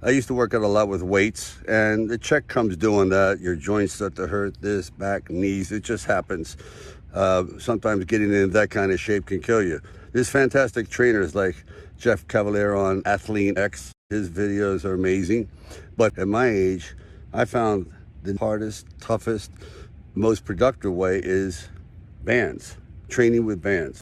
I used to work out a lot with weights, and the check comes doing that. Your joints start to hurt, this, back, knees. It just happens. Sometimes getting in that kind of shape can kill you. There's fantastic trainers like Jeff Cavalier on ATHLEAN-X. His videos are amazing. But at my age, I found the hardest, toughest, most productive way is bands, training with bands.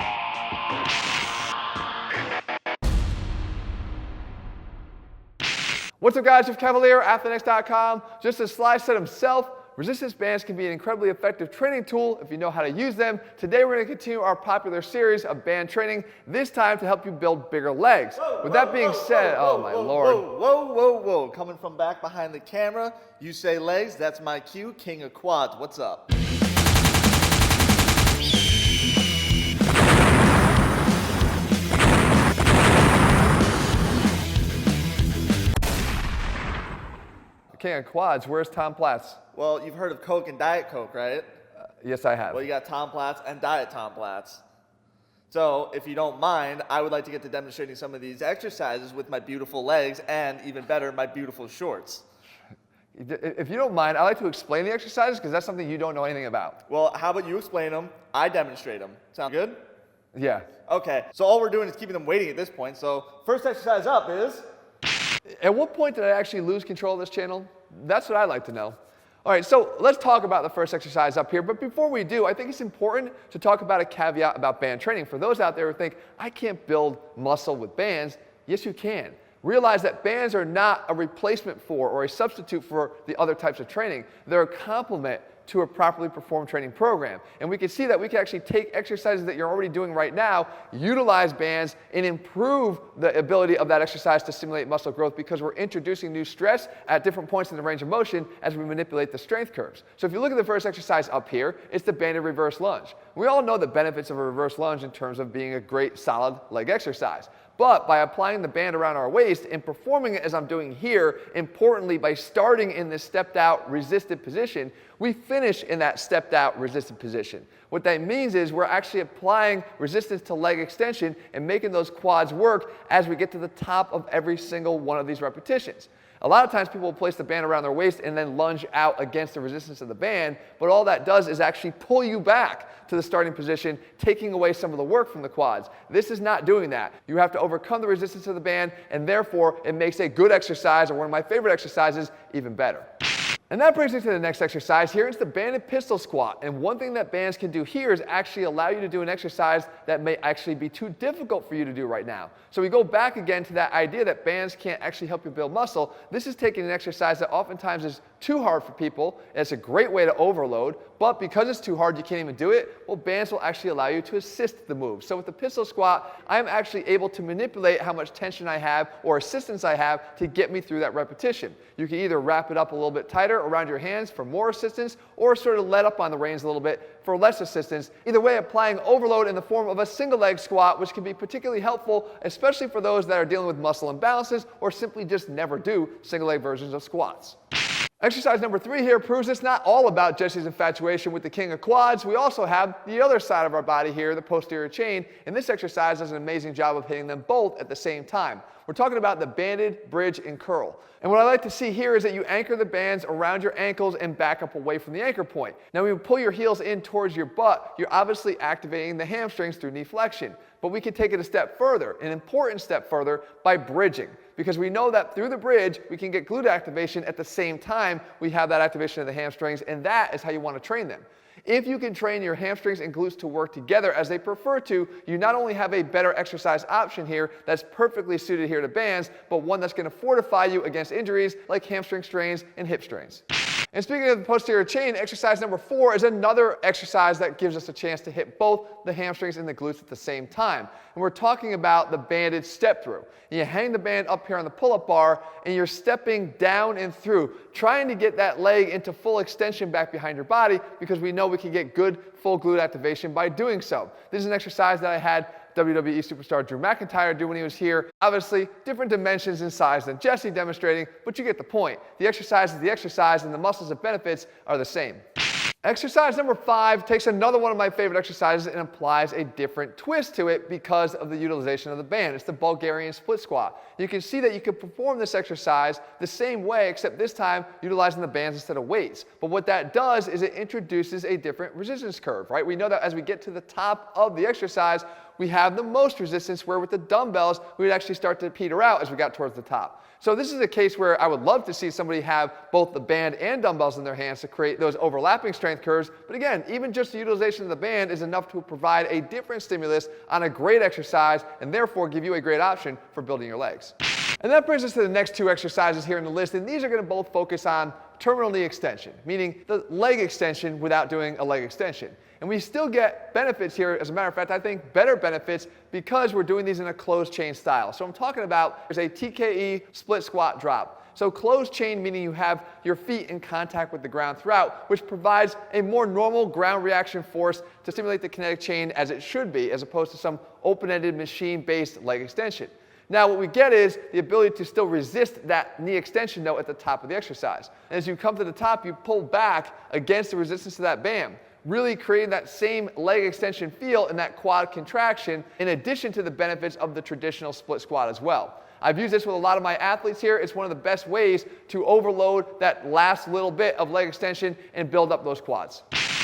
What's up, guys? Jeff Cavalier, ATHLEAN-X.com. Just as Sly said himself, resistance bands can be an incredibly effective training tool if you know how to use them. Today we're going to continue our popular series of band training, this time to help you build bigger legs. With that being said, oh my lord. Whoa. Coming from back behind the camera, you say legs, that's my cue. King of quads, what's up? King of quads, where's Tom Platz? Well, you've heard of Coke and Diet Coke, right? Yes, I have. Well, you got Tom Platz and Diet Tom Platz. So, if you don't mind, I would like to get to demonstrating some of these exercises with my beautiful legs and, even better, my beautiful shorts. If you don't mind, I'd like to explain the exercises because that's something you don't know anything about. Well, how about you explain them, I demonstrate them. Sound good? Yeah. Okay, so all we're doing is keeping them waiting at this point. So, first exercise up is... At what point did I actually lose control of this channel? That's what I'd like to know. All right, so let's talk about the first exercise up here. But before we do, I think it's important to talk about a caveat about band training. For those out there who think, I can't build muscle with bands, yes, you can. Realize that bands are not a replacement for or a substitute for the other types of training. They're a complement to a properly performed training program. And we can see that we can actually take exercises that you're already doing right now, utilize bands, and improve the ability of that exercise to stimulate muscle growth because we're introducing new stress at different points in the range of motion as we manipulate the strength curves. So if you look at the first exercise up here, it's the banded reverse lunge. We all know the benefits of a reverse lunge in terms of being a great solid leg exercise. But by applying the band around our waist and performing it as I'm doing here, importantly by starting in this stepped out resisted position, we finish in that stepped out resisted position. What that means is we're actually applying resistance to leg extension and making those quads work as we get to the top of every single one of these repetitions. A lot of times people will place the band around their waist and then lunge out against the resistance of the band, but all that does is actually pull you back to the starting position, taking away some of the work from the quads. This is not doing that. You have to overcome the resistance of the band, and therefore it makes a good exercise, or one of my favorite exercises, even better. And that brings me to the next exercise here. It's the banded pistol squat. And one thing that bands can do here is actually allow you to do an exercise that may actually be too difficult for you to do right now. So we go back again to that idea that bands can't actually help you build muscle. This is taking an exercise that oftentimes is too hard for people. And it's a great way to overload. But because it's too hard, you can't even do it. Well, bands will actually allow you to assist the move. So with the pistol squat, I'm actually able to manipulate how much tension I have or assistance I have to get me through that repetition. You can either wrap it up a little bit tighter around your hands for more assistance, or sort of let up on the reins a little bit for less assistance. Either way, applying overload in the form of a single leg squat, which can be particularly helpful, especially for those that are dealing with muscle imbalances or simply just never do single leg versions of squats. Exercise number 3 here proves it's not all about Jesse's infatuation with the king of quads. We also have the other side of our body here, the posterior chain, and this exercise does an amazing job of hitting them both at the same time. We're talking about the banded bridge and curl. And what I like to see here is that you anchor the bands around your ankles and back up away from the anchor point. Now, when you pull your heels in towards your butt, you're obviously activating the hamstrings through knee flexion. But we can take it a step further, an important step further, by bridging. Because we know that through the bridge, we can get glute activation at the same time we have that activation of the hamstrings, and that is how you want to train them. If you can train your hamstrings and glutes to work together as they prefer to, you not only have a better exercise option here that's perfectly suited here to bands, but one that's going to fortify you against injuries like hamstring strains and hip strains. And speaking of the posterior chain, exercise number 4 is another exercise that gives us a chance to hit both the hamstrings and the glutes at the same time. And we're talking about the banded step through. And you hang the band up here on the pull-up bar and you're stepping down and through, trying to get that leg into full extension back behind your body because we know we can get good full glute activation by doing so. This is an exercise that I had WWE superstar Drew McIntyre do when he was here. Obviously, different dimensions and size than Jesse demonstrating, but you get the point. The exercise is the exercise and the muscles it benefits are the same. Exercise number 5 takes another one of my favorite exercises and applies a different twist to it because of the utilization of the band. It's the Bulgarian split squat. You can see that you can perform this exercise the same way, except this time utilizing the bands instead of weights. But what that does is it introduces a different resistance curve, right? We know that as we get to the top of the exercise, we have the most resistance, where with the dumbbells, we would actually start to peter out as we got towards the top. So this is a case where I would love to see somebody have both the band and dumbbells in their hands to create those overlapping strength curves. But again, even just the utilization of the band is enough to provide a different stimulus on a great exercise and therefore give you a great option for building your legs. And that brings us to the next 2 exercises here in the list, and these are going to both focus on terminal knee extension, meaning the leg extension without doing a leg extension. And we still get benefits here. As a matter of fact, I think better benefits because we're doing these in a closed chain style. So I'm talking about there's a TKE split squat drop. So closed chain meaning you have your feet in contact with the ground throughout, which provides a more normal ground reaction force to stimulate the kinetic chain as it should be, as opposed to some open-ended machine-based leg extension. Now what we get is the ability to still resist that knee extension though at the top of the exercise. And as you come to the top, you pull back against the resistance of that band, really creating that same leg extension feel and that quad contraction, in addition to the benefits of the traditional split squat as well. I've used this with a lot of my athletes here. It's one of the best ways to overload that last little bit of leg extension and build up those quads.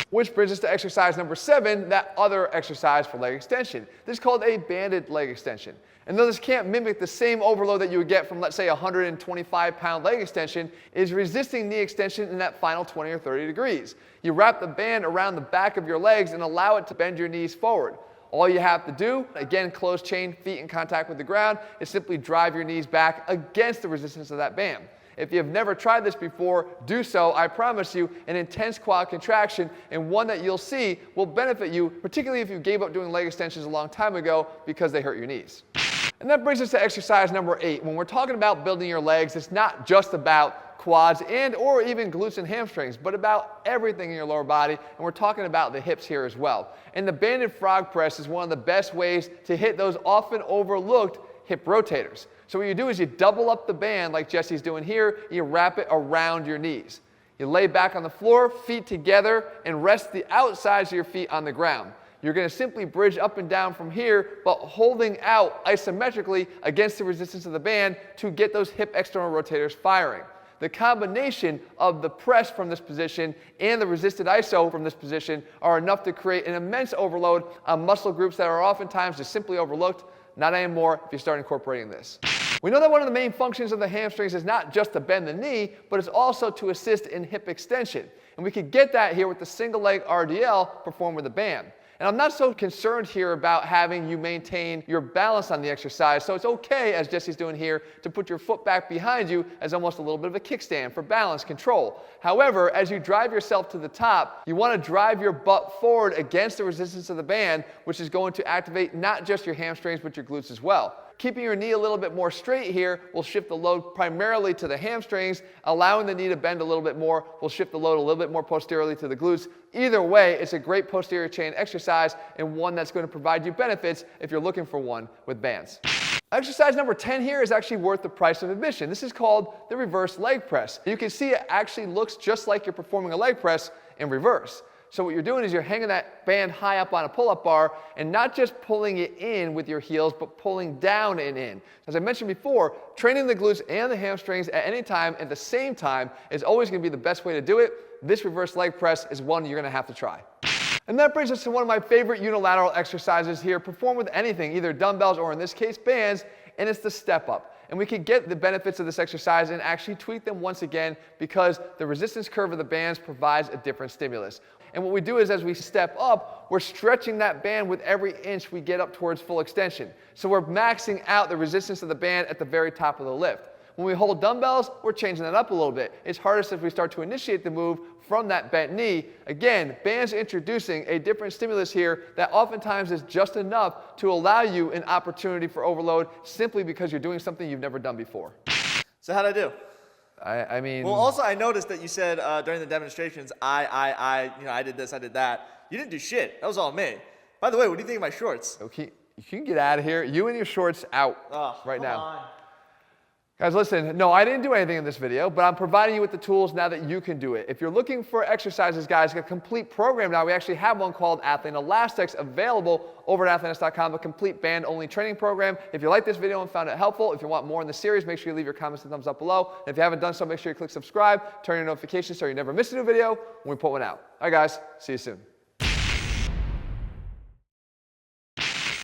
Which brings us to exercise number 7, that other exercise for leg extension. This is called a banded leg extension. And though this can't mimic the same overload that you would get from, let's say, a 125-pound leg extension, it is resisting knee extension in that final 20 or 30 degrees. You wrap the band around the back of your legs and allow it to bend your knees forward. All you have to do, again, closed chain, feet in contact with the ground, is simply drive your knees back against the resistance of that band. If you have never tried this before, do so. I promise you, an intense quad contraction, and one that you'll see will benefit you, particularly if you gave up doing leg extensions a long time ago because they hurt your knees. And that brings us to exercise number 8. When we're talking about building your legs, it's not just about quads and or even glutes and hamstrings, but about everything in your lower body, and we're talking about the hips here as well. And the banded frog press is one of the best ways to hit those often overlooked hip rotators. So what you do is you double up the band like Jesse's doing here, you wrap it around your knees. You lay back on the floor, feet together, and rest the outsides of your feet on the ground. You're going to simply bridge up and down from here, but holding out isometrically against the resistance of the band to get those hip external rotators firing. The combination of the press from this position and the resisted iso from this position are enough to create an immense overload on muscle groups that are oftentimes just simply overlooked. Not anymore if you start incorporating this. We know that one of the main functions of the hamstrings is not just to bend the knee, but it's also to assist in hip extension. And we could get that here with the single leg RDL performed with a band. And I'm not so concerned here about having you maintain your balance on the exercise, so it's okay, as Jesse's doing here, to put your foot back behind you as almost a little bit of a kickstand for balance control. However, as you drive yourself to the top, you want to drive your butt forward against the resistance of the band, which is going to activate not just your hamstrings, but your glutes as well. Keeping your knee a little bit more straight here will shift the load primarily to the hamstrings. Allowing the knee to bend a little bit more will shift the load a little bit more posteriorly to the glutes. Either way, it's a great posterior chain exercise and one that's going to provide you benefits if you're looking for one with bands. Exercise number 10 here is actually worth the price of admission. This is called the reverse leg press. You can see it actually looks just like you're performing a leg press in reverse. So what you're doing is you're hanging that band high up on a pull-up bar and not just pulling it in with your heels, but pulling down and in. As I mentioned before, training the glutes and the hamstrings at any time at the same time is always going to be the best way to do it. This reverse leg press is one you're going to have to try. And that brings us to one of my favorite unilateral exercises here, performed with anything, either dumbbells or in this case bands, and it's the step up. And we can get the benefits of this exercise and actually tweak them once again because the resistance curve of the bands provides a different stimulus. And what we do is as we step up, we're stretching that band with every inch we get up towards full extension. So we're maxing out the resistance of the band at the very top of the lift. When we hold dumbbells, we're changing that up a little bit. It's hardest if we start to initiate the move from that bent knee. Again, bands introducing a different stimulus here that oftentimes is just enough to allow you an opportunity for overload simply because you're doing something you've never done before. So how'd I do? I mean... Well, also, I noticed that you said during the demonstrations, I did this, I did that. You didn't do shit. That was all me. By the way, what do you think of my shorts? Okay, you can get out of here. You and your shorts out right now. On. Guys, listen, no, I didn't do anything in this video, but I'm providing you with the tools now that you can do it. If you're looking for exercises, guys, a complete program now, we actually have one called ATHLEAN-X available over at ATHLEAN-X.com, a complete band-only training program. If you like this video and found it helpful, if you want more in the series, make sure you leave your comments and thumbs up below. And if you haven't done so, make sure you click subscribe, turn your notifications so you never miss a new video when we put one out. All right, guys, see you soon.